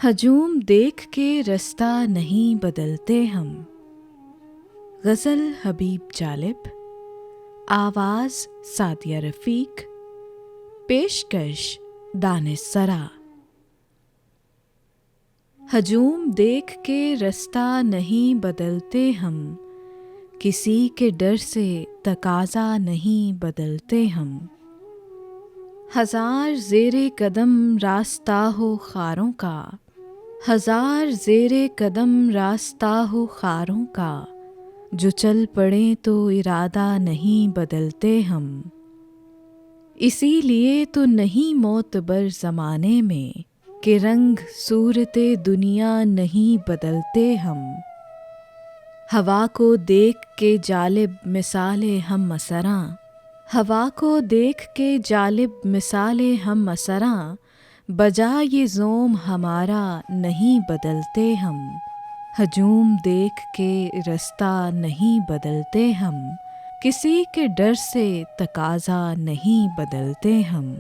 हजूम देख के रास्ता नहीं बदलते हम। गज़ल हबीब जालिब, आवाज़ सादिया रफ़ीक, पेशकश दानिश सरा। हजूम देख के रास्ता नहीं बदलते हम, किसी के डर से तकाज़ा नहीं बदलते हम। हज़ार ज़ेरे कदम रास्ता हो ख़ारों का, हज़ार ज़ेरे कदम रास्ता हो ख़ारों का, जो चल पड़ें तो इरादा नहीं बदलते हम। इसीलिए तो नहीं मोतबर ज़माने में, कि रंग सूरते दुनिया नहीं बदलते हम। हवा को देख के जालिब मिसाले हम असरां, हवा को देख के जालिब मिसाले हम असरां, बजा ये ज़ोम हमारा नहीं बदलते हम। हजूम देख के रास्ता नहीं बदलते हम, किसी के डर से तकाज़ा नहीं बदलते हम।